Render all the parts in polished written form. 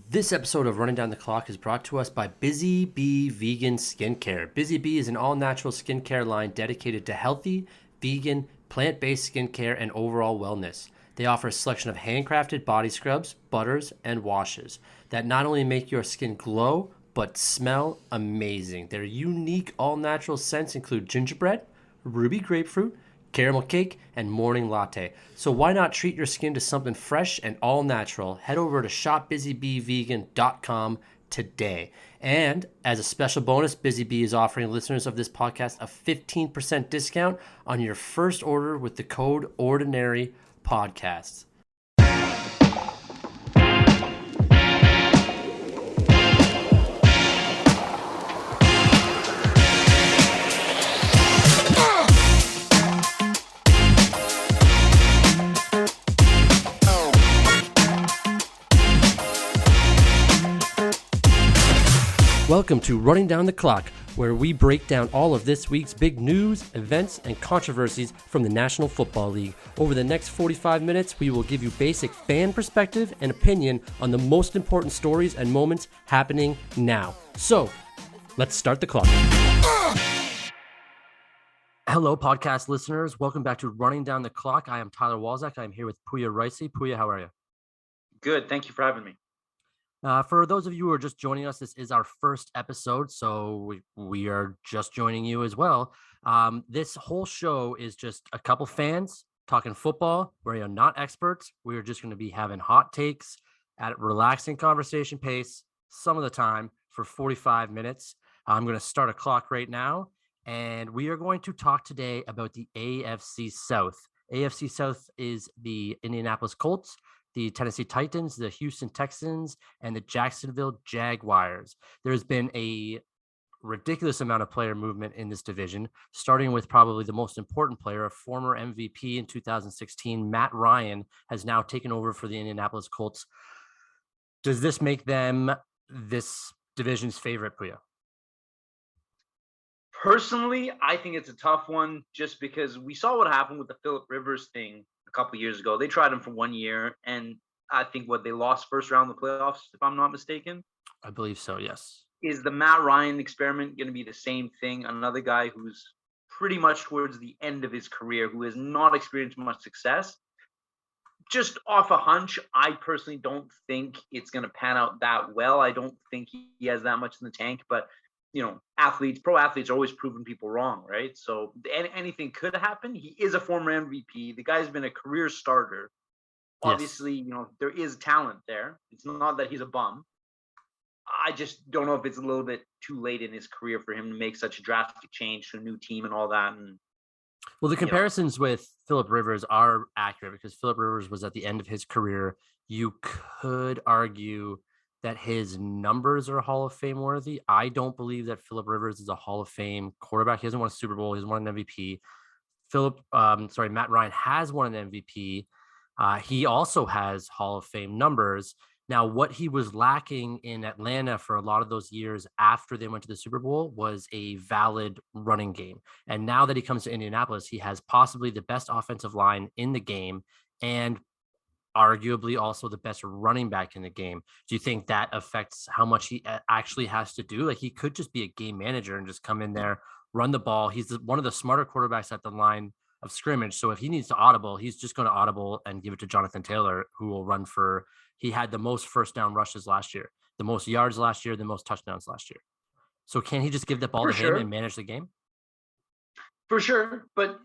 This episode of Running Down the Clock is brought to us by Busy Bee Vegan Skincare. Busy Bee is an all-natural skincare line dedicated to healthy, vegan, plant-based skincare and overall wellness. They offer a selection of handcrafted body scrubs, butters, and washes that not only make your skin glow, but smell amazing. Their unique all-natural scents include gingerbread, ruby grapefruit, caramel cake, and morning latte. So why not treat your skin to something fresh and all natural? Head over to shopbusybeevegan.com today. And as a special bonus, Busy Bee is offering listeners of this podcast a 15% discount on your first order with the code Ordinary Podcasts. Welcome to Running Down the Clock, where we break down all of this week's big news, events, and controversies from the National Football League. Over the next 45 minutes, we will give you basic fan perspective and opinion on the most important stories and moments happening now. So, let's start the clock. Hello, podcast listeners. Welcome back to Running Down the Clock. I am Tyler Walzak. I'm here with Poya Reisi. Poya, how are you? Good. Thank you for having me. For those of you who are just joining us, this is our first episode, so we are just joining you as well. This whole show is just a couple fans talking football. We are not experts. We are just going to be having hot takes at a relaxing conversation pace some of the time for 45 minutes. I'm going to start a clock right now, and we are going to talk today about the AFC South. AFC South is the Indianapolis Colts, the Tennessee Titans, the Houston Texans, and the Jacksonville Jaguars. There's been a ridiculous amount of player movement in this division, starting with probably the most important player, a former MVP in 2016, Matt Ryan, has now taken over for the Indianapolis Colts. Does this make them this division's favorite, Puya? Personally, I think it's a tough one just because we saw what happened with the Phillip Rivers thing a couple years ago. They tried him for 1 year, and I think they lost first round of the playoffs, if I'm not mistaken. I believe so, yes. Is the Matt Ryan experiment going to be the same thing? Another guy who's pretty much towards the end of his career, who has not experienced much success. Just off a hunch, I personally don't think it's going to pan out that well. I don't think he has that much in the tank, but pro athletes are always proving people wrong, right? So anything could happen. He is a former MVP. The guy's been a career starter. Obviously, yes. There is talent there. It's not that he's a bum. I just don't know if it's a little bit too late in his career for him to make such a drastic change to a new team and all that. And well, the comparisons with Phillip Rivers are accurate because Phillip Rivers was at the end of his career. You could argue that his numbers are Hall of Fame worthy. I don't believe that Phillip Rivers is a Hall of Fame quarterback. He hasn't won a Super Bowl. He hasn't won an MVP. Matt Ryan has won an MVP. He also has Hall of Fame numbers. Now, what he was lacking in Atlanta for a lot of those years after they went to the Super Bowl was a valid running game. And now that he comes to Indianapolis, he has possibly the best offensive line in the game and arguably also the best running back in the game. Do you think that affects how much he actually has to do? Like, he could just be a game manager and just come in there, run the ball. He's one of the smarter quarterbacks at the line of scrimmage. So if he needs to audible, he's just going to audible and give it to Jonathan Taylor, who will run for, he had the most first down rushes last year, the most yards last year, the most touchdowns last year. So can he just give the ball to him and manage the game? For sure. But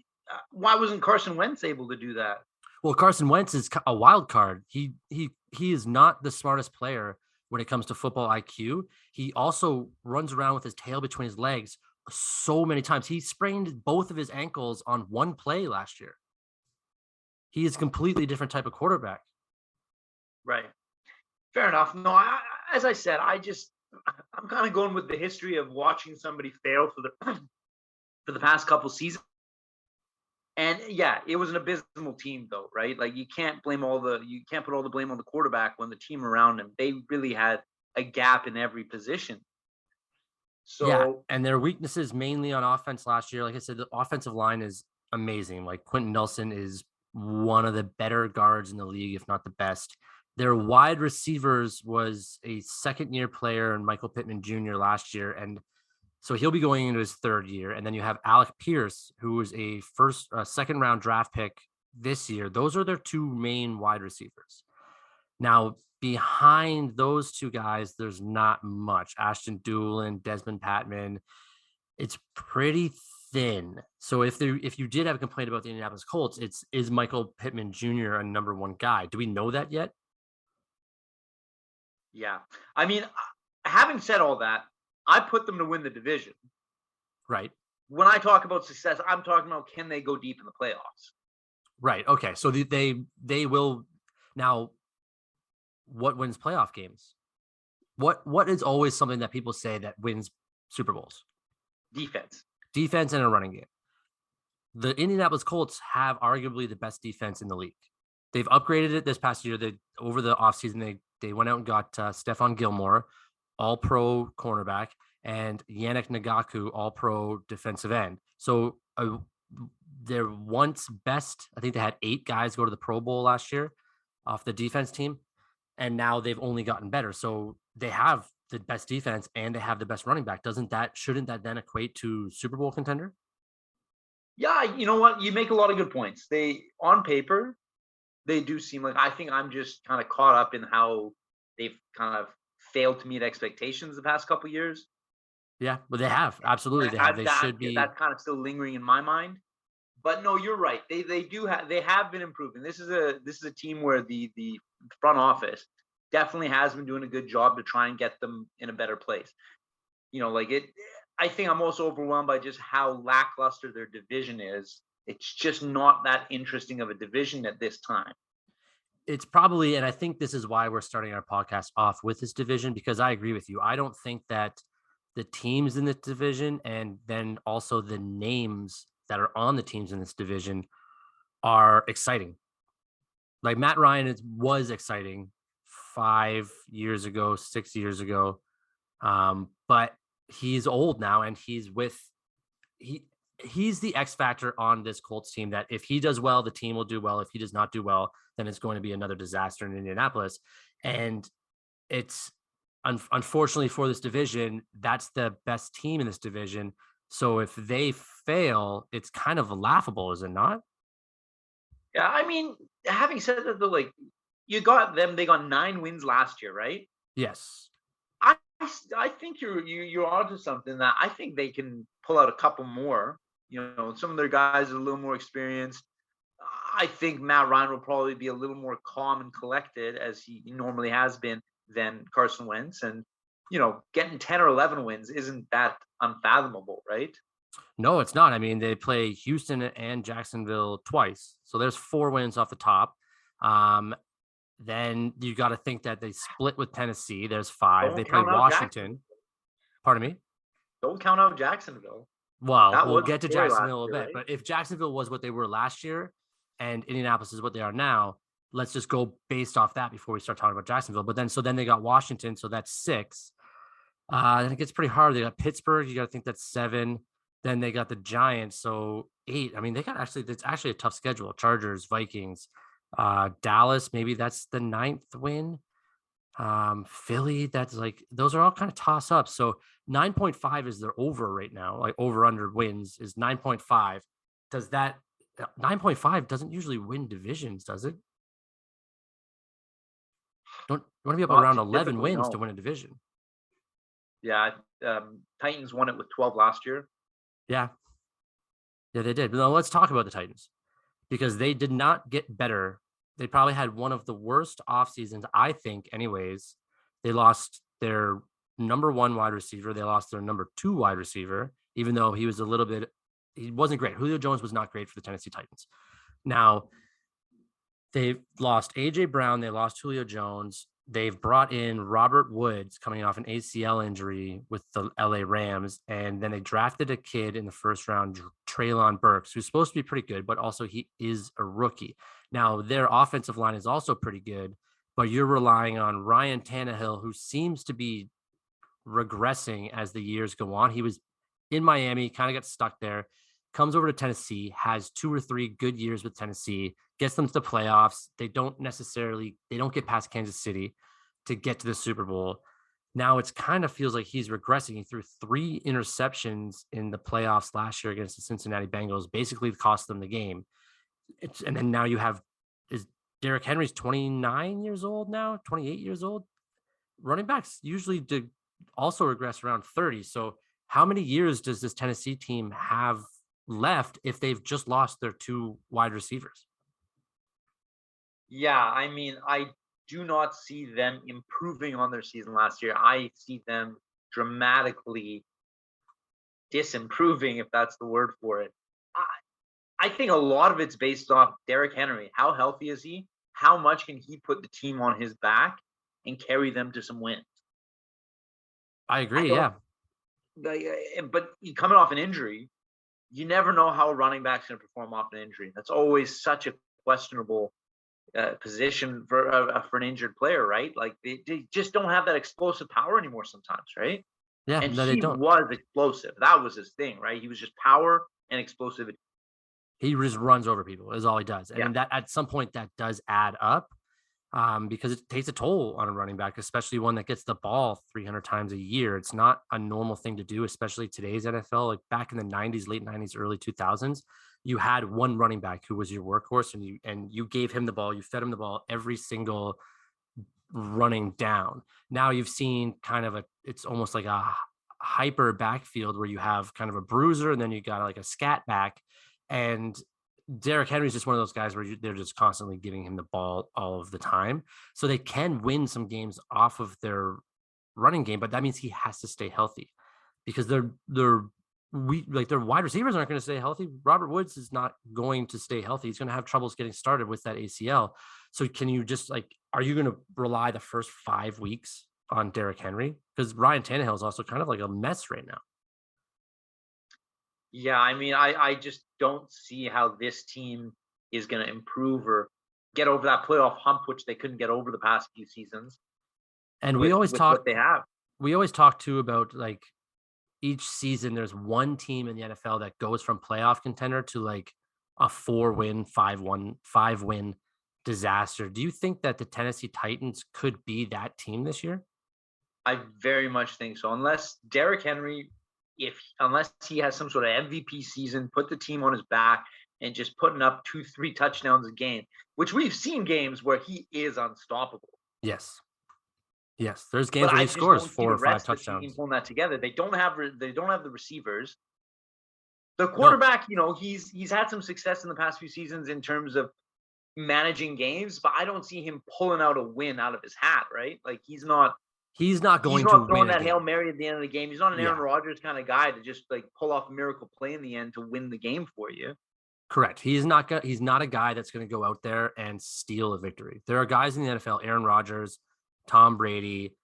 why wasn't Carson Wentz able to do that? Well, Carson Wentz is a wild card. He is not the smartest player when it comes to football IQ. He also runs around with his tail between his legs so many times. He sprained both of his ankles on one play last year. He is a completely different type of quarterback. Right. Fair enough. No, as I said, I'm kind of going with the history of watching somebody fail for the past couple seasons. And yeah, it was an abysmal team though, right? Like you can't put all the blame on the quarterback when the team around him, they really had a gap in every position. So yeah, and their weaknesses mainly on offense last year. Like I said, the offensive line is amazing. Like Quentin Nelson is one of the better guards in the league, if not the best. Their wide receivers was a second-year player and Michael Pittman Jr. last year, and so he'll be going into his third year. And then you have Alec Pierce, who was a second-round draft pick this year. Those are their two main wide receivers. Now, behind those two guys, there's not much. Ashton Doolin, Desmond Patman. It's pretty thin. So if you did have a complaint about the Indianapolis Colts, is Michael Pittman Jr. a number one guy? Do we know that yet? Yeah. I mean, having said all that, I put them to win the division. Right. When I talk about success, I'm talking about can they go deep in the playoffs? Right. Okay. So they will now. What wins playoff games? What is always something that people say that wins Super Bowls? Defense And a running game. The Indianapolis Colts have arguably the best defense in the league. They've upgraded it this past year. Over the offseason, they went out and got Stephon Gilmore, all-pro cornerback, and Yannick Ngakoue, all-pro defensive end. So their once best, I think they had 8 guys go to the Pro Bowl last year off the defense team, and now they've only gotten better. So they have the best defense and they have the best running back. Shouldn't that then equate to Super Bowl contender? Yeah, you know what? You make a lot of good points. On paper, they do seem like, I think I'm just kind of caught up in how they've kind of failed to meet expectations the past couple of years. Yeah, but they have. Absolutely. They have. They should be. That's kind of still lingering in my mind. But no, you're right. They have been improving. This is a team where the front office definitely has been doing a good job to try and get them in a better place. I think I'm also overwhelmed by just how lackluster their division is. It's just not that interesting of a division at this time. It's probably, and I think this is why we're starting our podcast off with this division, because I agree with you. I don't think that the teams in this division and then also the names that are on the teams in this division are exciting. Like Matt Ryan was exciting 5 years ago, 6 years ago. But he's old now, and he's the X factor on this Colts team that if he does well, the team will do well. If he does not do well, then it's going to be another disaster in Indianapolis. And it's unfortunately for this division, that's the best team in this division. So if they fail, it's kind of laughable, is it not? Yeah, I mean, having said that, though, like you got them, they got 9 wins last year, right? Yes. I think you're onto something that I think they can pull out a couple more. Some of their guys are a little more experienced. I think Matt Ryan will probably be a little more calm and collected as he normally has been than Carson Wentz. And, getting 10 or 11 wins isn't that unfathomable, right? No, it's not. I mean, they play Houston and Jacksonville twice. So there's 4 wins off the top. Then you got to think that they split with Tennessee. There's 5. They play Washington. Pardon me? Don't count out Jacksonville. Well, we'll get to Jacksonville a bit. Right? But if Jacksonville was what they were last year and Indianapolis is what they are now, let's just go based off that before we start talking about Jacksonville. But then they got Washington. So that's 6. Then it gets pretty hard. They got Pittsburgh. You got to think that's 7. Then they got the Giants. So 8. I mean, it's actually a tough schedule. Chargers, Vikings, Dallas, maybe that's the 9th win. Philly, that's like, those are all kind of toss ups. So 9.5 is their over right now, like over under wins is 9.5. Does that 9.5 doesn't usually win divisions, does it? Don't you want to be up around 11 wins to win a division? Yeah. Titans won it with 12 last year. Yeah, they did. But now let's talk about the Titans, because they did not get better. They probably had one of the worst off seasons, I think, anyways. They lost their number 1 wide receiver. They lost their number 2 wide receiver, even though he wasn't great. Julio Jones was not great for the Tennessee Titans. Now, they've lost A.J. Brown. They lost Julio Jones. They've brought in Robert Woods coming off an ACL injury with the LA Rams. And then they drafted a kid in the first round, Treylon Burks, who's supposed to be pretty good, but also he is a rookie. Now, their offensive line is also pretty good, but you're relying on Ryan Tannehill, who seems to be regressing as the years go on. He was in Miami, kind of got stuck there, comes over to Tennessee, has 2 or 3 good years with Tennessee, gets them to the playoffs. They don't get past Kansas City to get to the Super Bowl. Now it's kind of feels like he's regressing. He threw 3 interceptions in the playoffs last year against the Cincinnati Bengals, basically cost them the game. And then now you have Derrick Henry's 29 years old now, 28 years old. Running backs usually also regress around 30. So how many years does this Tennessee team have left if they've just lost their 2 wide receivers? Yeah, I mean, I do not see them improving on their season last year. I see them dramatically disimproving, if that's the word for it. I think a lot of it's based off Derrick Henry. How healthy is he? How much can he put the team on his back and carry them to some wins? I I agree. don't, Yeah. but coming off an injury, you never know how a running back's going to perform off an injury. That's always such a questionable position for an injured player, right? Like they just don't have that explosive power anymore sometimes, right? Yeah. And No, they he don't. was explosive. That was his thing, right? He was just power and explosivity. He just runs over people is all he does. And Yeah. then that at some point that does add up because it takes a toll on a running back, especially one that gets the ball 300 times a year. It's not a normal thing to do, especially today's NFL. Like back in the 90s, late 90s, early 2000s, you had one running back who was your workhorse and you gave him the ball, you fed him the ball every single running down. Now you've seen kind of it's almost like a hyper backfield where you have kind of a bruiser and then you got like a scat back. And Derrick Henry is just one of those guys where they're just constantly giving him the ball all of the time. So they can win some games off of their running game, but that means he has to stay healthy because their wide receivers aren't going to stay healthy. Robert Woods is not going to stay healthy. He's going to have troubles getting started with that ACL. So can you just are you going to rely the first 5 weeks on Derrick Henry? Because Ryan Tannehill is also kind of like a mess right now. Yeah, I mean, I just don't see how this team is going to improve or get over that playoff hump, which they couldn't get over the past few seasons And with what they have. We always talk too about like each season there's one team in the NFL that goes from playoff contender to like a 4-win, 5-win disaster. Do you think that the Tennessee Titans could be that team this year? I very much think so. Unless Derrick Henry, unless he has some sort of MVP season, put the team on his back and just putting up 2-3 touchdowns a game, which we've seen games where he is unstoppable. Yes. Yes, there's games But where I he just scores don't see 4 the or 5 rest of the team touchdowns. pulling that together. They don't have the receivers. The No, quarterback, he's had some success in the past few seasons in terms of managing games, but I don't see him pulling out a win out of his hat, right? Like he's not he's going to not win throwing a that Hail game. Mary at the end of the game. He's not an Aaron Yeah, Rodgers kind of guy to just like pull off a miracle play in the end to win the game for you. correct. He's not a guy that's going to go out there and steal a victory. There are guys in the NFL, Aaron Rodgers, Tom Brady,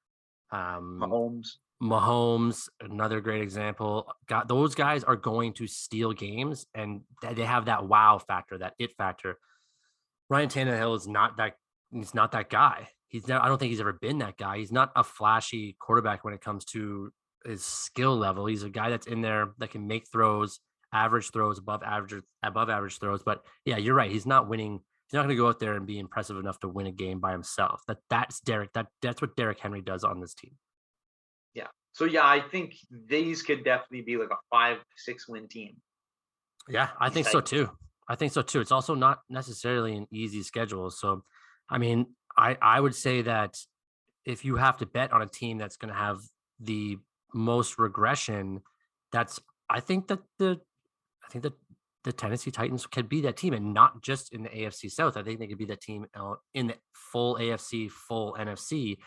Mahomes. Mahomes, another great example. Those guys are going to steal games, and they have that wow factor, that it factor. Ryan Tannehill is not that. He's not that guy. I don't think he's ever been that guy. He's not a flashy quarterback when it comes to his skill level. He's a guy that's in there that can make throws, average throws, above average throws. But yeah, you're right. He's not winning. He's not going to go out there and be impressive enough to win a game by himself. That's Derrick. That's what Derrick Henry does on this team. Yeah. So yeah, I think these could definitely be like a 5-6 win team. Yeah, I think so too. I think so too. It's also not necessarily an easy schedule. So, I mean, I would say that if you have to bet on a team that's going to have the most regression, that's I think that the Tennessee Titans could be that team, and not just in the AFC South. I think they could be that team in the full AFC, full NFC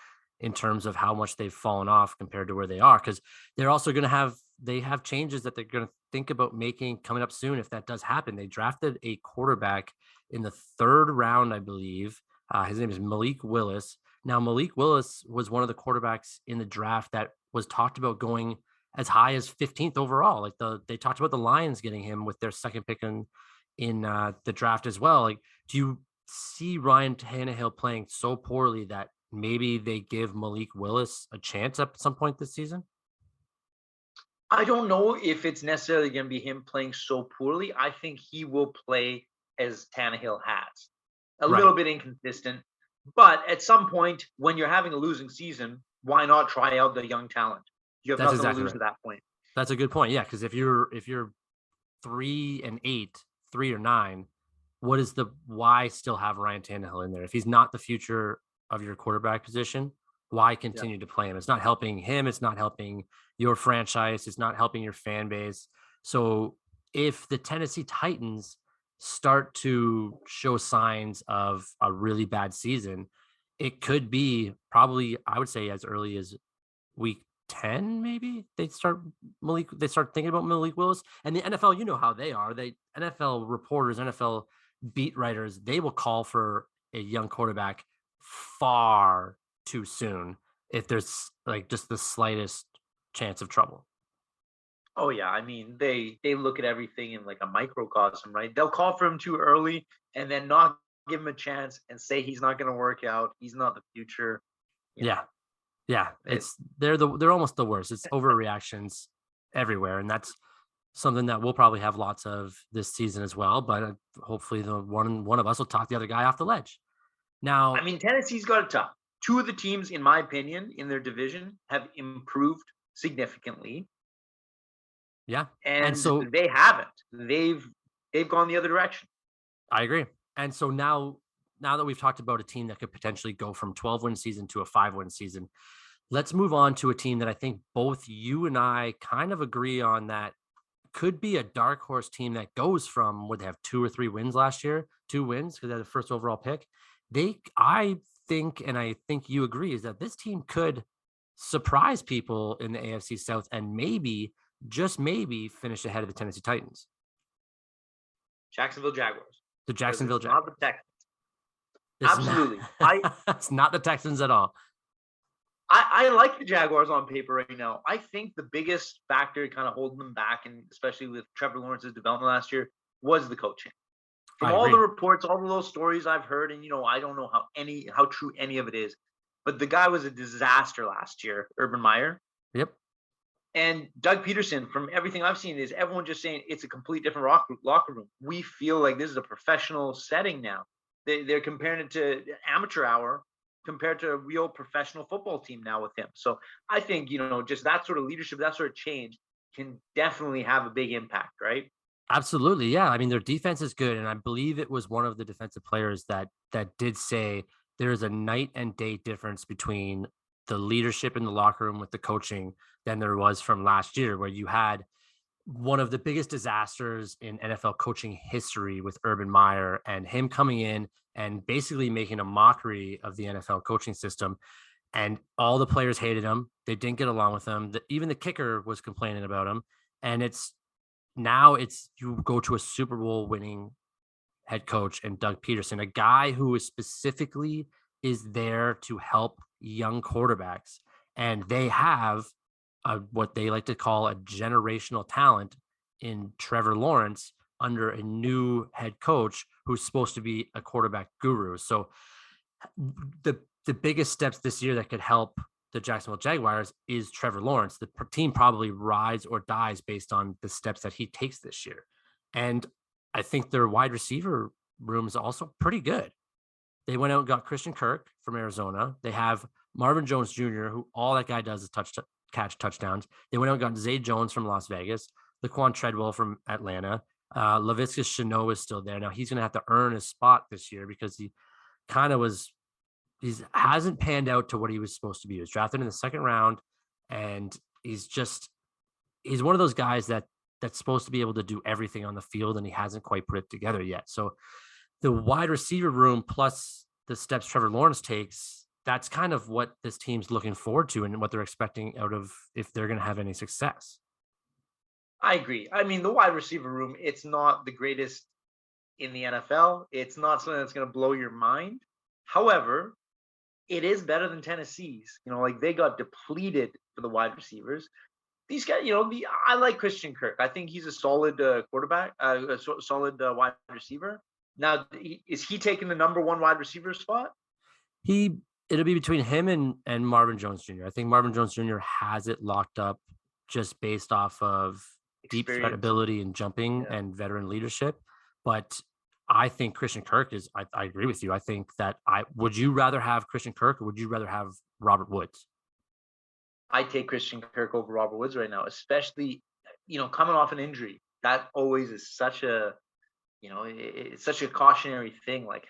in terms of how much they've fallen off compared to where they are. Because they're also going to have changes that they're going to think about making coming up soon if that does happen. They drafted a quarterback in the 3rd round, I believe. His name is Malik Willis. Now, Malik Willis was one of the quarterbacks in the draft that was talked about going as high as 15th overall. Like they talked about the Lions getting him with their second pick in the draft as well. Like, do you see Ryan Tannehill playing so poorly that maybe they give Malik Willis a chance at some point this season? I don't know if it's necessarily going to be him playing so poorly. I think he will play as Tannehill has. a little bit inconsistent. But at some point, when you're having a losing season, why not try out the young talent? You have nothing to lose at that point. That's a good point. Yeah, because if you're 3-8, 3-9, why still have Ryan Tannehill in there? If he's not the future of your quarterback position, why continue to play him? It's not helping him. It's not helping your franchise. It's not helping your fan base. So if the Tennessee Titans start to show signs of a really bad season, it could be probably, I would say, as early as week 10, maybe they start thinking about Malik Willis. And the NFL, you know how they are. NFL reporters, NFL beat writers, they will call for a young quarterback far too soon if there's like just the slightest chance of trouble. Oh yeah, I mean they look at everything in like a microcosm, right? They'll call for him too early and then not give him a chance and say he's not going to work out. He's not the future. Yeah. They're almost the worst. It's overreactions everywhere, and that's something that we'll probably have lots of this season as well. But hopefully, the one of us will talk the other guy off the ledge. Now, I mean, Tennessee's got it tough. Two of the teams, in my opinion, in their division have improved significantly. Yeah, and so they haven't. They've gone the other direction. I agree. And so now that we've talked about a team that could potentially go from 12-win season to a 5-win season, let's move on to a team that I think both you and I kind of agree on that could be a dark horse team that goes from, would they have 2 or 3 wins last year? 2 wins because they're the first overall pick. I think you agree, is that this team could surprise people in the AFC South and maybe, just maybe, finish ahead of the Tennessee Titans. Jacksonville Jaguars. The Jacksonville Jaguars. Not the Texans. Absolutely. It's not the Texans at all. I like the Jaguars on paper right now. I think the biggest factor kind of holding them back, and especially with Trevor Lawrence's development last year, was the coaching. From all the reports, all the little stories I've heard, and I don't know how true any of it is, but the guy was a disaster last year, Urban Meyer. Yep. And Doug Peterson, from everything I've seen, is everyone just saying it's a complete different locker room. We feel like this is a professional setting now. They're comparing it to amateur hour compared to a real professional football team now with him. So I think, just that sort of leadership, that sort of change can definitely have a big impact, right? Absolutely. Yeah. I mean, their defense is good. And I believe it was one of the defensive players that did say there is a night and day difference between the leadership in the locker room with the coaching than there was from last year, where you had one of the biggest disasters in NFL coaching history with Urban Meyer, and him coming in and basically making a mockery of the NFL coaching system. And all the players hated him. They didn't get along with him. Even the kicker was complaining about him. And now you go to a Super Bowl winning head coach and Doug Peterson, a guy who is specifically is there to help young quarterbacks. And they have what they like to call a generational talent in Trevor Lawrence under a new head coach who's supposed to be a quarterback guru. So the biggest steps this year that could help the Jacksonville Jaguars is Trevor Lawrence. The team probably rides or dies based on the steps that he takes this year. And I think their wide receiver room is also pretty good. They went out and got Christian Kirk from Arizona. They have Marvin Jones Jr., who all that guy does is catch touchdowns. They went out and got Zay Jones from Las Vegas, Laquan Treadwell from Atlanta. Laviska Shenault is still there. Now he's going to have to earn his spot this year because he kind of hasn't panned out to what he was supposed to be. He was drafted in the second round, and he's one of those guys that's supposed to be able to do everything on the field, and he hasn't quite put it together yet. So the wide receiver room plus the steps Trevor Lawrence takes, that's kind of what this team's looking forward to and what they're expecting out of if they're going to have any success. I agree. I mean, the wide receiver room, it's not the greatest in the NFL. It's not something that's going to blow your mind. However, it is better than Tennessee's. They got depleted for the wide receivers. These guys, I like Christian Kirk. I think he's a solid quarterback, a solid wide receiver. Now, is he taking the number one wide receiver spot? It'll be between him and Marvin Jones Jr. I think Marvin Jones Jr. has it locked up just based off of deep threat ability and jumping and veteran leadership. But I think Christian Kirk is. I agree with you. I think that would you rather have Christian Kirk or would you rather have Robert Woods? I take Christian Kirk over Robert Woods right now, especially coming off an injury. That always is such a it's such a cautionary thing. Like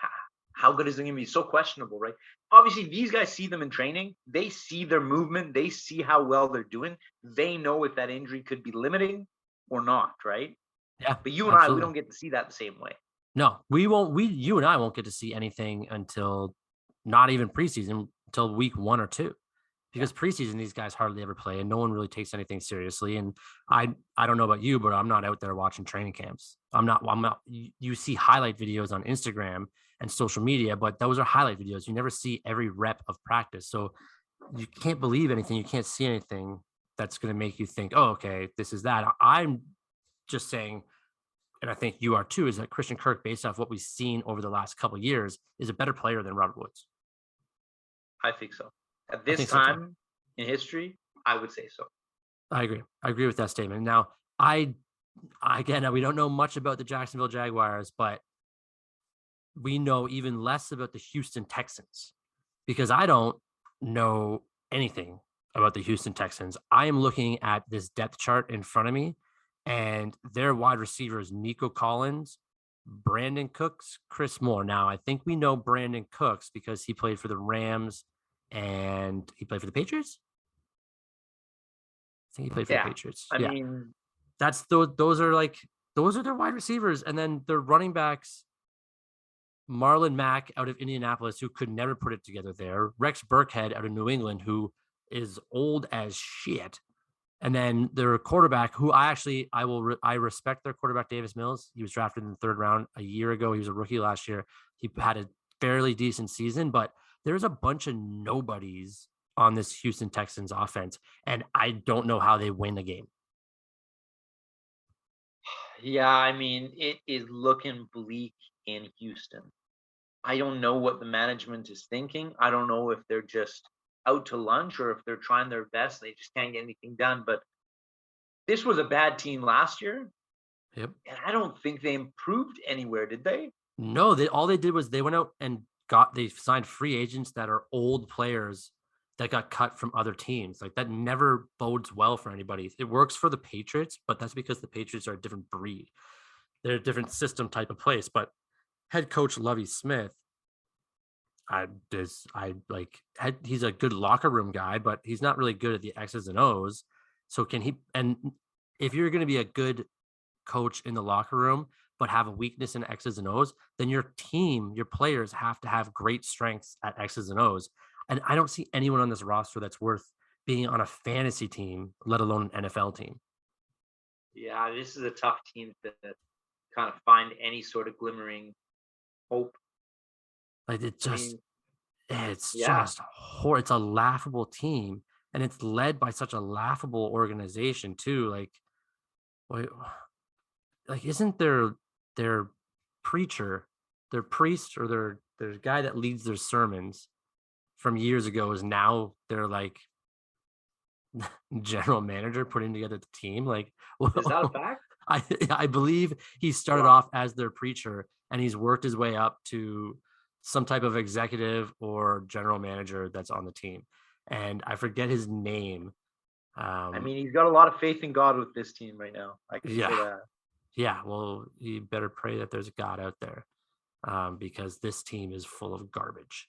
how good is it going to be? So questionable, right? Obviously, these guys see them in training. They see their movement. They see how well they're doing. They know if that injury could be limiting or not, right? Yeah, But you and I, we absolutely. don't get to see that the same way. No, we won't. You and I won't get to see anything until not even preseason, until week 1 or 2, Yeah. because preseason these guys hardly ever play and no one really takes anything seriously. And I don't know about you, but I'm not out there watching training camps. I'm not. You see highlight videos on Instagram and social media, but those are highlight videos. You never see every rep of practice, so you can't believe anything. You can't see anything that's going to make you think, oh, okay, this is that. I'm just saying, and I think you are too, is that Christian Kirk, based off what we've seen over the last couple of years, is a better player than Robert Woods. I think so. At I this think so too. time in history, I would say so. I agree. I agree with that statement. Now, again, we don't know much about the Jacksonville Jaguars, but we know even less about the Houston Texans, because I don't know anything about the Houston Texans. I am looking at this depth chart in front of me, and their wide receivers, Nico Collins, Brandon Cooks, Chris Moore. Now, I think we know Brandon Cooks because he played for the Rams and he played for the Patriots. I think he played for the Yeah. Patriots. I Yeah. mean, That's those are their wide receivers. And then their running backs, Marlon Mack out of Indianapolis, who could never put it together there. Rex Burkhead out of New England, who is old as shit. And then their quarterback, who I respect their quarterback, Davis Mills. He was drafted in the 3rd round a year ago. He was a rookie last year. He had a fairly decent season, but there's a bunch of nobodies on this Houston Texans offense, and I don't know how they win the game. yeah, I mean, it is looking bleak in Houston. I don't know what the management is thinking. I don't know if they're just out to lunch or if they're trying their best. They just can't get anything done. But this was a bad team last year, Yep. and I don't think they improved anywhere, did they? No, all they did was they went out and they signed free agents that are old players that got cut from other teams. Like, that never bodes well for anybody. It works for the Patriots, but that's because the Patriots are a different breed. They're a different system type of place. But head coach Lovie Smith, he's a good locker room guy, but he's not really good at the X's and O's. So can he? And if you're going to be a good coach in the locker room, but have a weakness in X's and O's, then your team, your players have to have great strengths at X's and O's. And I don't see anyone on this roster that's worth being on a fantasy team, let alone an NFL team. Yeah, this is a tough team to kind of find any sort of glimmering hope. Like, it's yeah, just horrible. It's a laughable team, and it's led by such a laughable organization too. Like isn't their preacher, their priest, or their guy that leads their sermons from years ago is now their like general manager putting together the team? Like, is that a fact? I believe he started off as their preacher and he's worked his way up to some type of executive or general manager that's on the team. And I forget his name. I mean, he's got a lot of faith in God with this team right now. I can say that. Yeah. Well, you better pray that there's a God out there, because this team is full of garbage.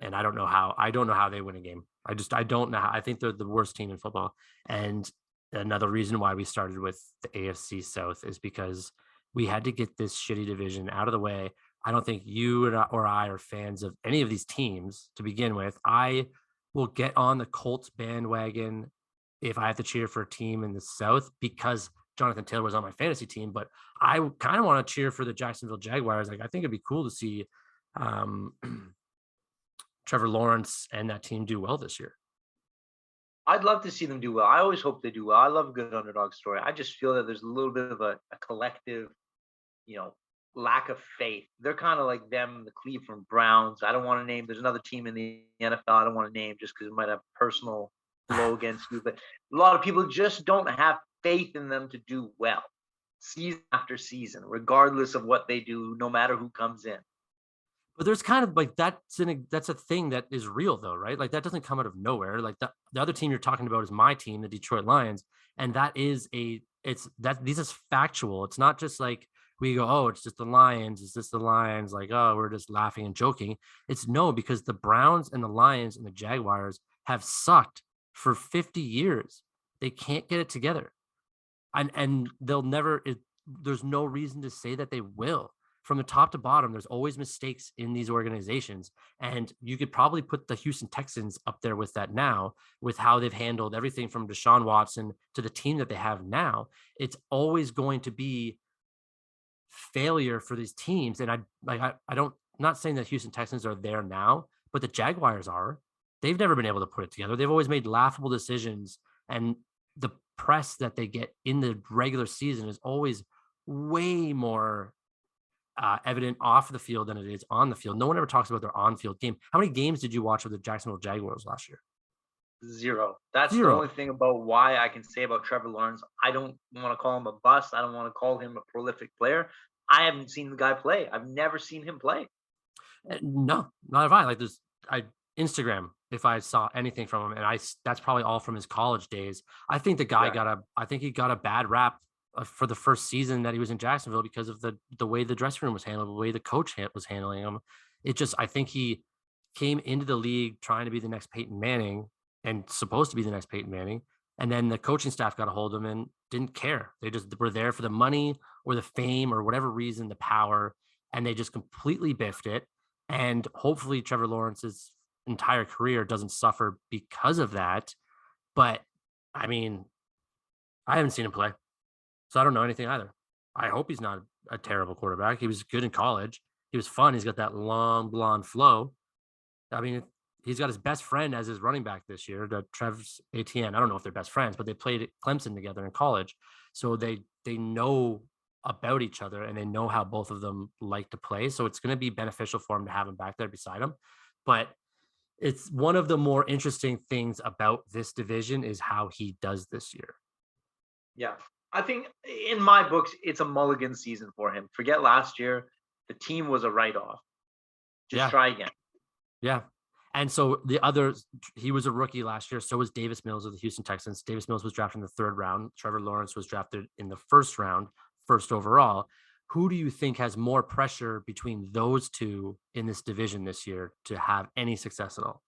And I don't know how they win a game. I don't know. I think they're the worst team in football. And another reason why we started with the AFC South is because we had to get this shitty division out of the way. I don't think you or I are fans of any of these teams to begin with. I will get on the Colts bandwagon if I have to cheer for a team in the South because Jonathan Taylor was on my fantasy team, but I kind of want to cheer for the Jacksonville Jaguars. Like, I think it'd be cool to see Trevor Lawrence and that team do well this year. I'd love to see them do well. I always hope they do well. I love a good underdog story. I just feel that there's a little bit of a collective, lack of faith. They're kind of like them, the Cleveland Browns. I don't want to name. There's another team in the NFL I don't want to name just because it might have personal blow against you. But a lot of people just don't have faith in them to do well. season after season, regardless of what they do, no matter who comes in. But there's kind of like that's a thing that is real though, right? Like that doesn't come out of nowhere. Like the other team you're talking about is my team, the Detroit Lions, and that is these is factual. It's not just like we go, oh, it's just the Lions, it's just the Lions, like, oh, we're just laughing and joking. It's no, because the Browns and the Lions and the Jaguars have sucked for 50 years. They can't get it together. And they'll never there's no reason to say that they will. From the top to bottom, there's always mistakes in these organizations. And you could probably put the Houston Texans up there with that now, with how they've handled everything from Deshaun Watson to the team that they have now. It's always going to be failure for these teams. And I don't, not saying that Houston Texans are there now, but the Jaguars are. They've never been able to put it together. They've always made laughable decisions. And the press that they get in the regular season is always way more evident off the field than it is on the field. No one ever talks about their on-field game. How many games did you watch with the Jacksonville Jaguars last year? Zero. That's Zero. The only thing about why I can say about Trevor Lawrence. I don't want to call him a bust. I don't want to call him a prolific player. I haven't seen the guy play. I've never seen him play. No, not if I. Like there's Instagram, if I saw anything from him, and that's probably all from his college days. I think the guy he got a bad rap for the first season that he was in Jacksonville because of the way the dressing room was handled, the way the coach was handling him. I think he came into the league trying to be the next Peyton Manning and supposed to be the next Peyton Manning. And then the coaching staff got a hold of him and didn't care. They just were there for the money or the fame or whatever reason, the power, and they just completely biffed it. And hopefully Trevor Lawrence's entire career doesn't suffer because of that. But I mean, I haven't seen him play, so I don't know anything either. I hope he's not a terrible quarterback. He was good in college. He was fun. He's got that long blonde flow. I mean, he's got his best friend as his running back this year, Travis Etienne. I don't know if they're best friends, but they played at Clemson together in college. So they know about each other and they know how both of them like to play. So it's going to be beneficial for him to have him back there beside him. But it's one of the more interesting things about this division is how he does this year. Yeah. I think in my books, it's a mulligan season for him. Forget last year. The team was a write-off. Just try again. Yeah. And so he was a rookie last year. So was Davis Mills of the Houston Texans. Davis Mills was drafted in the third round. Trevor Lawrence was drafted in the first round, first overall. Who do you think has more pressure between those two in this division this year to have any success at all?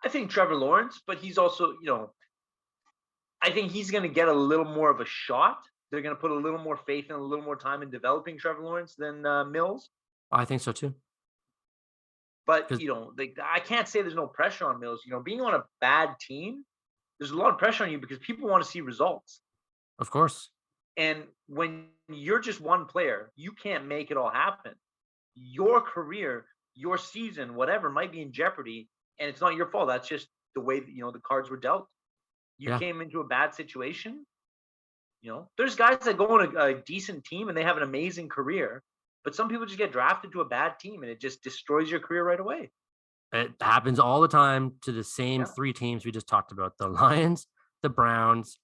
I think Trevor Lawrence, but he's also, I think he's going to get a little more of a shot. They're going to put a little more faith and a little more time in developing Trevor Lawrence than Mills. I think so too. But, I can't say there's no pressure on Mills. Being on a bad team, there's a lot of pressure on you because people want to see results. Of course. And when you're just one player, you can't make it all happen. Your career, your season, whatever, might be in jeopardy, and it's not your fault. That's just the way that, the cards were dealt. You came into a bad situation. There's guys that go on a decent team and they have an amazing career, but some people just get drafted to a bad team and it just destroys your career right away. It happens all the time to the same three teams we just talked about: the Lions, the Browns,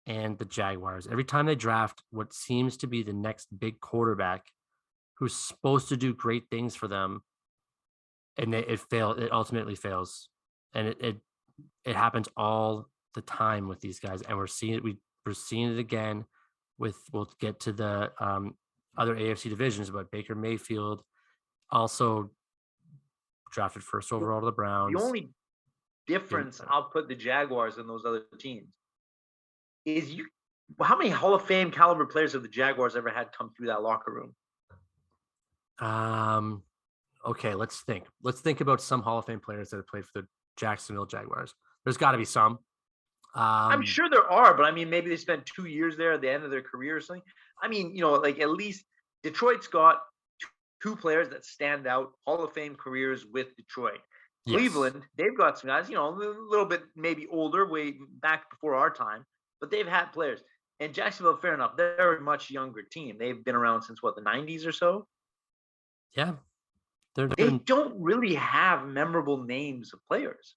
and the Jaguars. Every time they draft what seems to be the next big quarterback who's supposed to do great things for them, and it ultimately fails. And it happens all the time with these guys. And we're seeing it again we'll get to the other AFC divisions, but Baker Mayfield also drafted first overall to the Browns. The only difference I'll put the Jaguars and those other teams is how many Hall of Fame caliber players have the Jaguars ever had come through that locker room? Okay, let's think. Let's think about some Hall of Fame players that have played for the Jacksonville Jaguars. There's got to be some. I'm sure there are, but I mean, maybe they spent 2 years there at the end of their career or something. I mean, at least Detroit's got two players that stand out, Hall of Fame careers with Detroit. Yes. Cleveland, they've got some guys, a little bit maybe older, way back before our time, but they've had players. And Jacksonville, fair enough, they're a much younger team. They've been around since, the 90s or so? Yeah. They don't really have memorable names of players.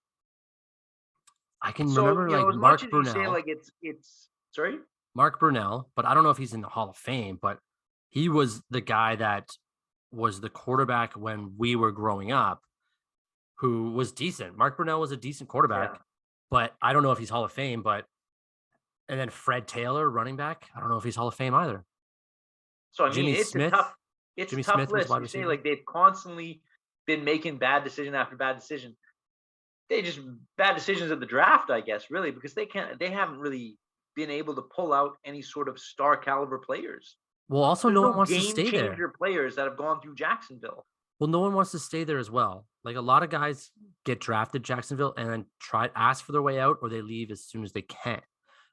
I can remember Mark Brunell. Say, it's sorry? Mark Brunell, but I don't know if he's in the Hall of Fame, but he was the guy that was the quarterback when we were growing up who was decent. Mark Brunell was a decent quarterback, Yeah. but I don't know if he's Hall of Fame. But and then Fred Taylor, running back, I don't know if he's Hall of Fame either. So I mean, Jimmy Smith, it's a Jimmy tough Smith was list. wide You say receiver. like they've constantly been making bad decision after bad decision. They just bad decisions at the draft, I guess, really, because they haven't really been able to pull out any sort of star caliber players. Well, also There's no one no wants to game stay there. changer players that have gone through Jacksonville. Well, no one wants to stay there as well. Like a lot of guys get drafted Jacksonville and then ask for their way out, or they leave as soon as they can,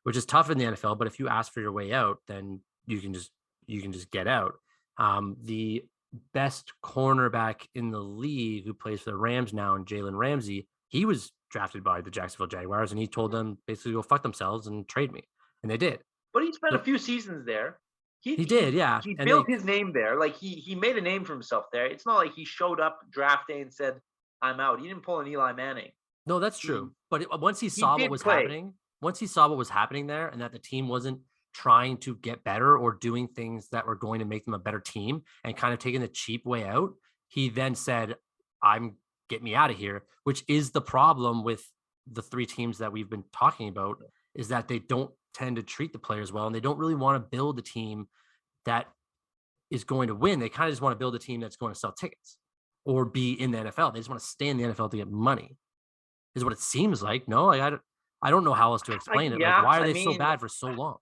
which is tough in the NFL. But if you ask for your way out, then you can just get out. The best cornerback in the league who plays for the Rams now, and Jalen Ramsey, he was drafted by the Jacksonville Jaguars, and he told them basically go fuck themselves and trade me, and they did. But he spent a So few seasons there. He he did, he yeah, he and built they his name there. Like he made a name for himself there. It's not like he showed up draft day and said, "I'm out." He didn't pull an Eli Manning. No, that's He true. But once he he saw what did was play. happening, once he saw what was happening there, and that the team wasn't trying to get better or doing things that were going to make them a better team and kind of taking the cheap way out, he then said, "I'm get me out of here," which is the problem with the three teams that we've been talking about, is that they don't tend to treat the players well, and they don't really want to build a team that is going to win. They kind of just want to build a team that's going to sell tickets or be in the NFL. They just want to stay in the NFL to get money, is what it seems like. No, like I don't know how else to explain it. Like, Yeah, why are I they so mean, bad for so long?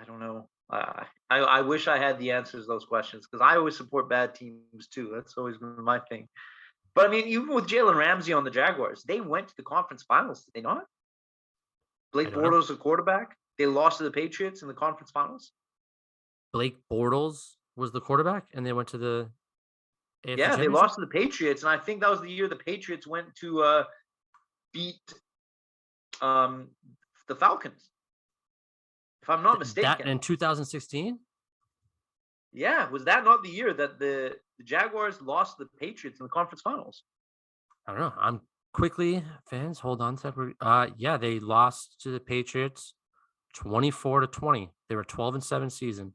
I don't know. I wish I had the answers to those questions because I always support bad teams too. That's always been my thing. But I mean, even with Jalen Ramsey on the Jaguars, they went to the conference finals, did they not? I Blake don't know. Bortles, the quarterback, they lost to the Patriots in the conference finals. Blake Bortles was the quarterback, and they went to the AFC Yeah, they Championship. lost to the Patriots, and I think that was the year the Patriots went to beat um, the Falcons, if I'm not That mistaken. in 2016. Yeah, was that not the year that the Jaguars lost to the Patriots in the conference finals? I don't know. I'm quickly fans. Hold on a second. Yeah, they lost to the Patriots 24-20. They were 12-7 season.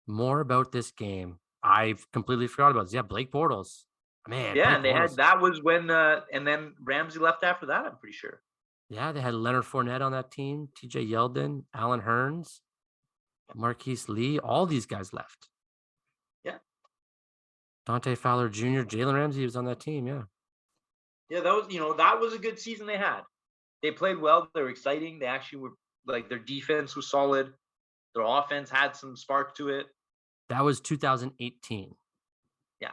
More about this game. I've completely forgot about this. Yeah, Blake Bortles. Man, Yeah, Blake and they had Bortles. that was when and then Ramsey left after that, I'm pretty sure. Yeah, they had Leonard Fournette on that team, TJ Yeldon, Alan Hearns, Marquise Lee. All these guys left. Yeah. Dante Fowler Jr., Jalen Ramsey was on that team. Yeah. Yeah, that was a good season they had. They played well, they were exciting. They actually were like their defense was solid. Their offense had some spark to it. That was 2018. Yeah.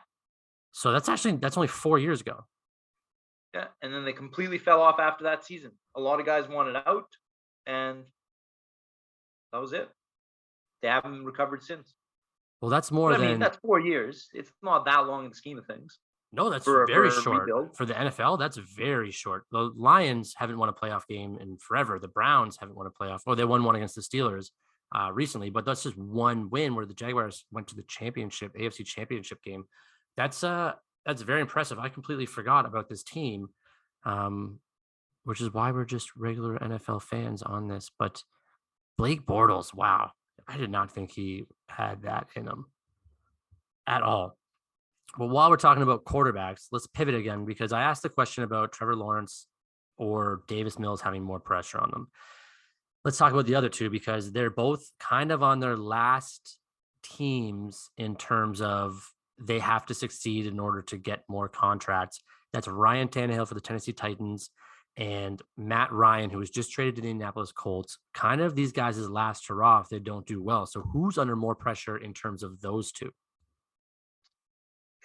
So that's only 4 years ago. Yeah. And then they completely fell off after that season. A lot of guys wanted out, and that was it. They haven't recovered since. Well, that's more But I mean, than that's 4 years. It's not that long in the scheme of things no, that's for very a short rebuild. for the NFL. That's very short. The Lions haven't won a playoff game in forever. The Browns haven't won a playoff. Oh, they won one against the Steelers recently, but that's just one win where the Jaguars went to the championship, AFC championship game. That's very impressive. I completely forgot about this team, which is why we're just regular NFL fans on this. But Blake Bortles, wow, I did not think he had that in him at all. Well, while we're talking about quarterbacks, let's pivot again because I asked the question about Trevor Lawrence or Davis Mills having more pressure on them. Let's talk about the other two because they're both kind of on their last teams in terms of they have to succeed in order to get more contracts. That's Ryan Tannehill for the Tennessee Titans and Matt Ryan, who was just traded to the Indianapolis Colts. Kind of these guys' last hurrah if they don't do well. So who's under more pressure in terms of those two?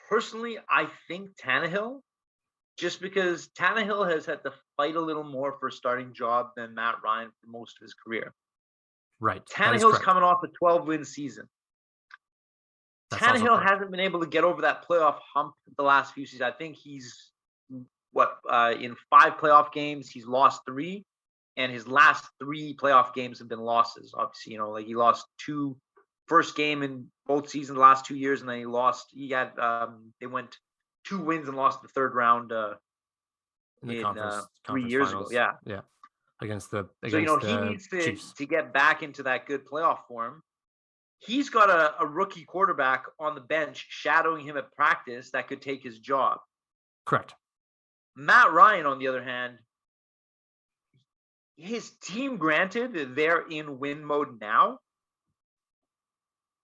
Personally, I think Tannehill, just because Tannehill has had to fight a little more for a starting job than Matt Ryan for most of his career. Right. Tannehill's coming off a 12-win season. That's also Tannehill correct. hasn't been able to get over that playoff hump the last few seasons. I think he's in 5 playoff games, he's lost 3, and his last 3 playoff games have been losses. Obviously, like he lost 2 first game in both seasons the last 2 years, and then they went 2 wins and lost the third round in the in conference 3 conference years ago. finals. Yeah. Yeah. So, he the needs to Chiefs. get back into that good playoff form. He's got a rookie quarterback on the bench shadowing him at practice that could take his job. Correct. Matt Ryan, on the other hand, his team, granted, they're in win mode now,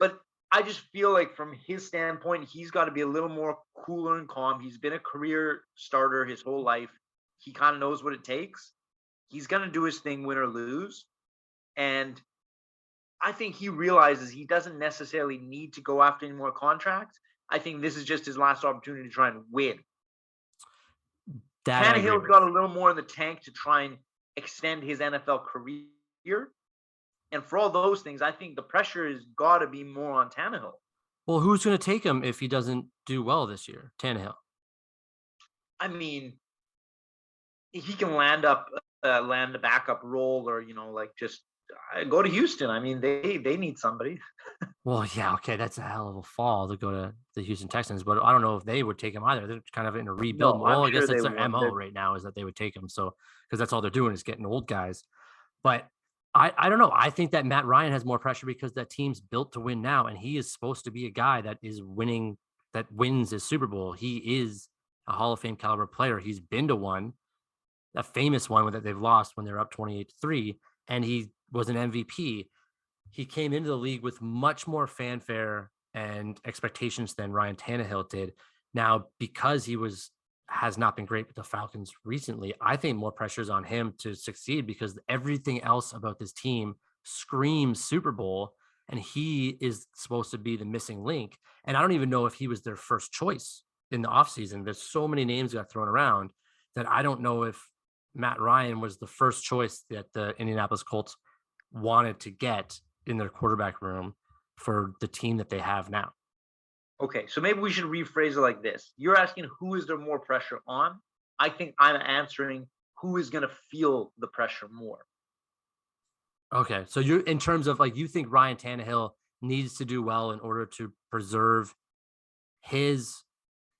but I just feel like from his standpoint, he's got to be a little more cooler and calm. He's been a career starter his whole life. He kind of knows what it takes. He's going to do his thing, win or lose. And I think he realizes he doesn't necessarily need to go after any more contracts. I think this is just his last opportunity to try and win. Tannehill's got a little more in the tank to try and extend his NFL career. And for all those things, I think the pressure has got to be more on Tannehill. Well, who's going to take him if he doesn't do well this year? Tannehill. I mean, he can land a backup role, or just go to Houston. I mean, they need somebody. Well, yeah, okay, that's a hell of a fall to go to the Houston Texans, but I don't know if they would take him either. They're kind of in a rebuild. No, well, I guess sure that's their MO right now, is that they would take him. So, because that's all they're doing is getting old guys. But I don't know. I think that Matt Ryan has more pressure because that team's built to win now, and he is supposed to be a guy that is winning, that wins his Super Bowl. He is a Hall of Fame caliber player. He's been to one, a famous one that they've lost when they're up 28-3, and he was an MVP. He came into the league with much more fanfare and expectations than Ryan Tannehill did. Now, because he has not been great with the Falcons recently, I think more pressure is on him to succeed because everything else about this team screams Super Bowl, and he is supposed to be the missing link. And I don't even know if he was their first choice in the offseason. There's so many names got thrown around that I don't know if Matt Ryan was the first choice that the Indianapolis Colts wanted to get in their quarterback room for the team that they have now. Okay, so maybe we should rephrase it like this. You're asking who is there more pressure on? I think I'm answering who is going to feel the pressure more. Okay, so you're in terms of you think Ryan Tannehill needs to do well in order to preserve his.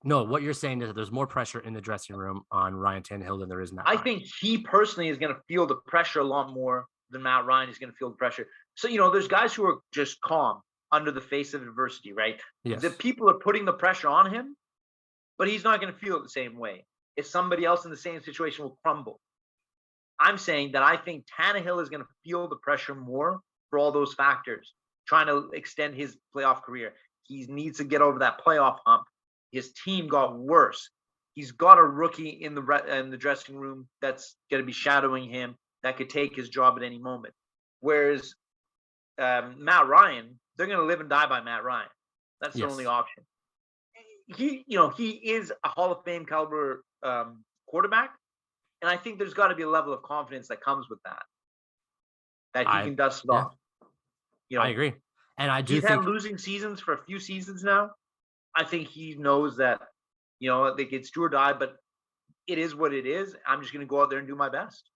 No, what you're saying is that there's more pressure in the dressing room on Ryan Tannehill than there is Matt Ryan. I think he personally is going to feel the pressure a lot more than Matt Ryan is going to feel the pressure. So, there's guys who are just calm under the face of adversity, right? Yes. The people are putting the pressure on him, but he's not going to feel it the same way. If somebody else in the same situation will crumble. I'm saying that I think Tannehill is going to feel the pressure more for all those factors, trying to extend his playoff career. He needs to get over that playoff hump. His team got worse. He's got a rookie in the dressing room that's going to be shadowing him that could take his job at any moment. Whereas Matt Ryan, they're going to live and die by Matt Ryan. That's the only option. He is a Hall of Fame caliber quarterback, and I think there's got to be a level of confidence that comes with that he can dust it off. I agree, and I do. He's had losing seasons for a few seasons now. I think he knows that, it's do or die, but it is what it is. I'm just going to go out there and do my best.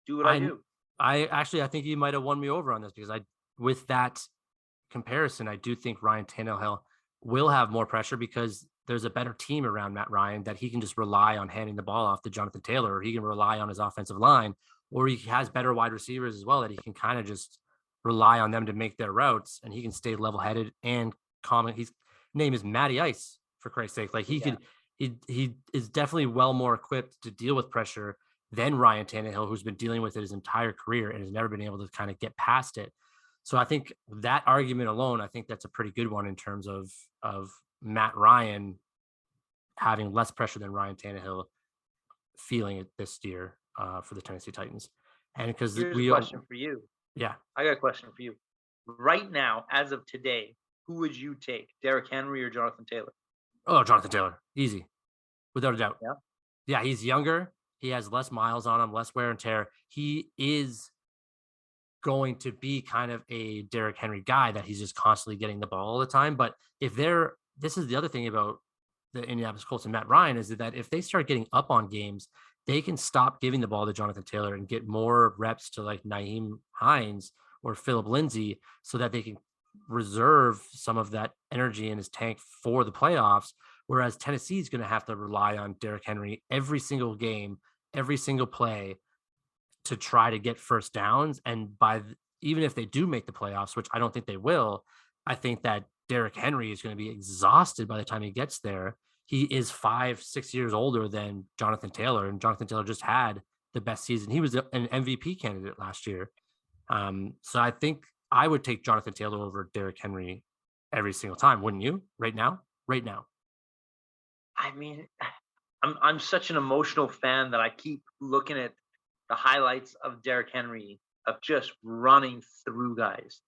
Do what I do. I think you might have won me over on this because with that comparison, I do think Ryan Tannehill will have more pressure because there's a better team around Matt Ryan that he can just rely on handing the ball off to Jonathan Taylor, or he can rely on his offensive line, or he has better wide receivers as well that he can kind of just rely on them to make their routes, and he can stay level-headed and calm. His name is Matty Ice, for Christ's sake. He is definitely well more equipped to deal with pressure than Ryan Tannehill, who's been dealing with it his entire career and has never been able to kind of get past it. So I think that argument alone, I think that's a pretty good one in terms of Matt Ryan having less pressure than Ryan Tannehill feeling it this year for the Tennessee Titans. And because here's a question for you. Yeah. I got a question for you. Right now, as of today, who would you take, Derrick Henry or Jonathan Taylor? Oh, Jonathan Taylor. Easy. Without a doubt. Yeah. Yeah, he's younger. He has less miles on him, less wear and tear. He is going to be kind of a Derrick Henry guy that he's just constantly getting the ball all the time. But this is the other thing about the Indianapolis Colts and Matt Ryan is that if they start getting up on games, they can stop giving the ball to Jonathan Taylor and get more reps to like Nyheim Hines or Phillip Lindsay so that they can reserve some of that energy in his tank for the playoffs. Whereas Tennessee is going to have to rely on Derrick Henry every single game, every single play to try to get first downs. And even if they do make the playoffs, which I don't think they will, I think that Derrick Henry is going to be exhausted by the time he gets there. He is 5-6 years older than Jonathan Taylor, and Jonathan Taylor just had the best season. He was an MVP candidate last year. So I think I would take Jonathan Taylor over Derrick Henry every single time, wouldn't you? Right now? I mean, I'm such an emotional fan that I keep looking at the highlights of Derrick Henry of just running through guys.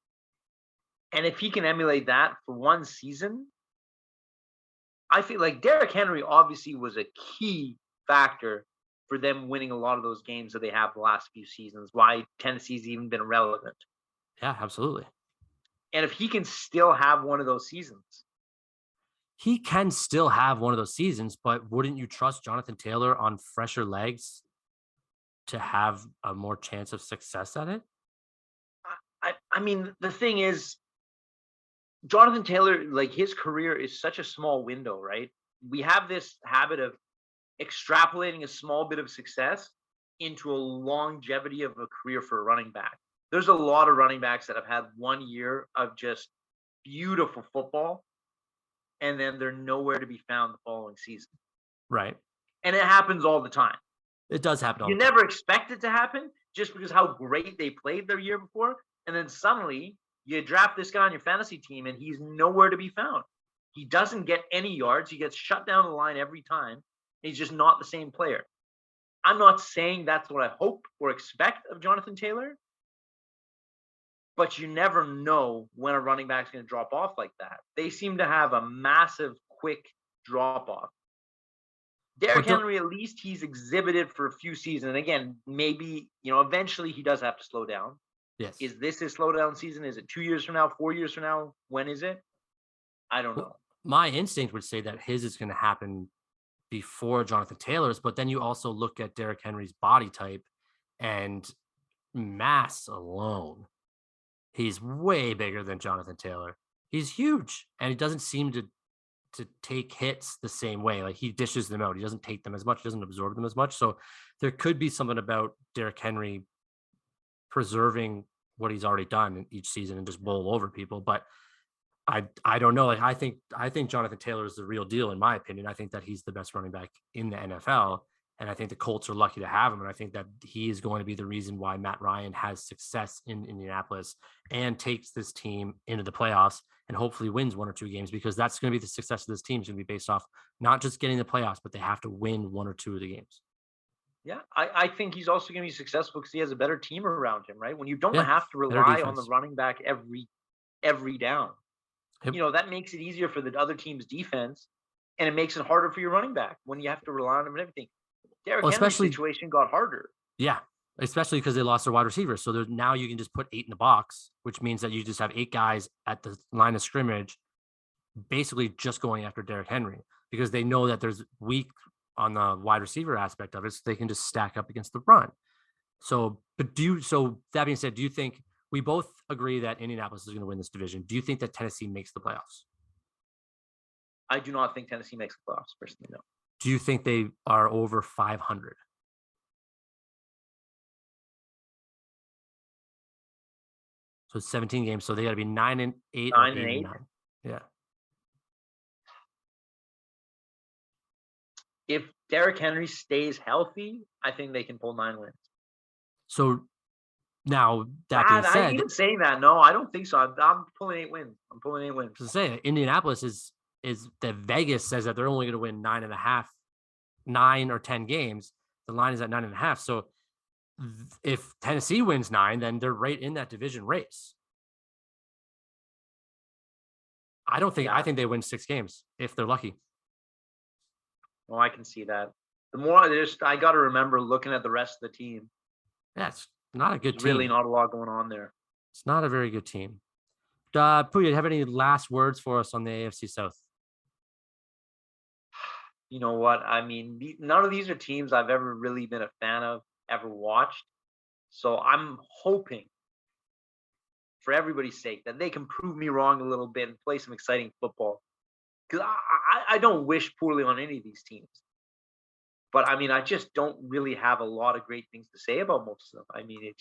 And if he can emulate that for one season, I feel like Derrick Henry obviously was a key factor for them winning a lot of those games that they have the last few seasons, why Tennessee's even been relevant. Yeah, absolutely. And if he can still have one of those seasons. He can still have one of those seasons, but wouldn't you trust Jonathan Taylor on fresher legs to have a more chance of success at it? I mean, the thing is, Jonathan Taylor, like his career is such a small window, right? We have this habit of extrapolating a small bit of success into a longevity of a career for a running back. There's a lot of running backs that have had 1 year of just beautiful football, and then they're nowhere to be found the following season. Right. And it happens all the time. It does happen all You the time. never expect it to happen just because how great they played their year before. And then suddenly you draft this guy on your fantasy team and he's nowhere to be found. He doesn't get any yards. He gets shut down the line every time. He's just not the same player. I'm not saying that's what I hope or expect of Jonathan Taylor, but you never know when a running back's going to drop off like that. They seem to have a massive, quick drop off. Derrick Henry, at least he's exhibited for a few seasons. And again, maybe, eventually he does have to slow down. Yes. Is this his slowdown season? Is it 2 years from now, 4 years from now? When is it? I don't know. My instinct would say that his is going to happen before Jonathan Taylor's, but then you also look at Derrick Henry's body type and mass alone. He's way bigger than Jonathan Taylor. He's huge, and he doesn't seem to take hits the same way. Like he dishes them out. He doesn't take them as much, doesn't absorb them as much. So there could be something about Derrick Henry preserving what he's already done in each season and just bowl over people. But I don't know. Like I think Jonathan Taylor is the real deal in my opinion. I think that he's the best running back in the NFL. And I think the Colts are lucky to have him. And I think that he is going to be the reason why Matt Ryan has success in Indianapolis and takes this team into the playoffs and hopefully wins 1 or 2 games, because that's going to be the success of this team is going to be based off not just getting the playoffs, but they have to win 1 or 2 of the games. Yeah, I think he's also going to be successful because he has a better team around him, right? When you don't have to rely on the running back every down, that makes it easier for the other team's defense, and it makes it harder for your running back when you have to rely on him and everything. Derrick Henry's situation got harder. Yeah, especially because they lost their wide receivers. So now you can just put 8 in the box, which means that you just have 8 guys at the line of scrimmage, basically just going after Derrick Henry because they know that there's weak on the wide receiver aspect of it, so they can just stack up against the run. So that being said, do you think we both agree that Indianapolis is going to win this division? Do you think that Tennessee makes the playoffs? I do not think Tennessee makes the playoffs, personally, no. Do you think they are over 500? So 17 games. So they got to be 9-8 or 8-9. Yeah. If Derrick Henry stays healthy, I think they can pull 9 wins. So now that being said, I'm even saying that. No, I don't think so. I'm pulling 8 wins. I'm pulling 8 wins. To say Indianapolis is that Vegas says that they're only going to win 9 or 10 games. The line is at 9.5. So if Tennessee wins 9, then they're right in that division race. I think they win 6 games if they're lucky. Well, I can see that. The more I got to remember looking at the rest of the team. Yeah, it's not a good team. Really not a lot going on there. It's not a very good team. Poya, do you have any last words for us on the AFC South? You know what? I mean, none of these are teams I've ever really been a fan of, ever watched. So I'm hoping, for everybody's sake, that they can prove me wrong a little bit and play some exciting football. Because I don't wish poorly on any of these teams. But I mean, I just don't really have a lot of great things to say about most of them. I mean,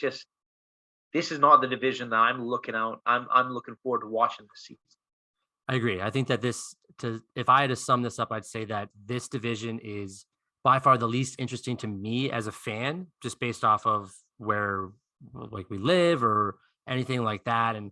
this is not the division that I'm looking out. I'm looking forward to watching this season. I agree. I think that if I had to sum this up, I'd say that this division is by far the least interesting to me as a fan, just based off of where like we live or anything like that. And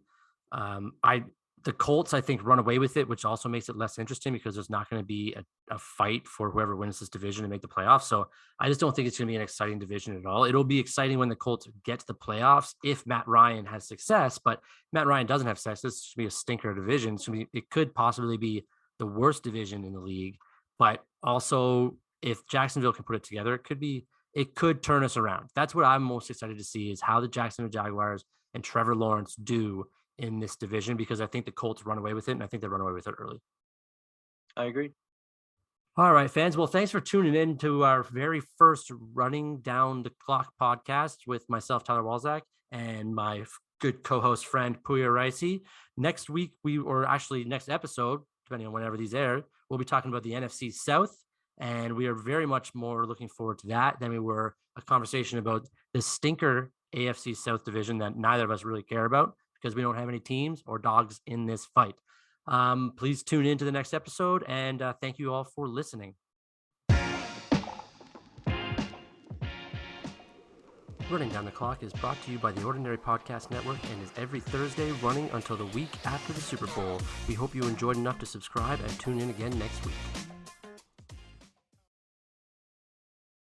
the Colts, I think, run away with it, which also makes it less interesting because there's not going to be a fight for whoever wins this division to make the playoffs. So I just don't think it's going to be an exciting division at all. It'll be exciting when the Colts get to the playoffs if Matt Ryan has success, but Matt Ryan doesn't have success. This should be a stinker division. So it could possibly be the worst division in the league, but also if Jacksonville can put it together, it could turn us around. That's what I'm most excited to see is how the Jacksonville Jaguars and Trevor Lawrence do in this division, because I think the Colts run away with it, and I think they run away with it early. I agree. All right, fans. Well, thanks for tuning in to our very first Running Down the Clock podcast with myself, Tyler Walzak, and my good co-host friend, Poya Reisi. Next week, next episode, depending on whenever these air, we'll be talking about the NFC South, and we are very much more looking forward to that than we were a conversation about the stinker AFC South division that neither of us really care about, because we don't have any teams or dogs in this fight. Please tune in to the next episode, and thank you all for listening. Running Down the Clock is brought to you by the Ordinary Podcast Network and is every Thursday running until the week after the Super Bowl. We hope you enjoyed enough to subscribe and tune in again next week.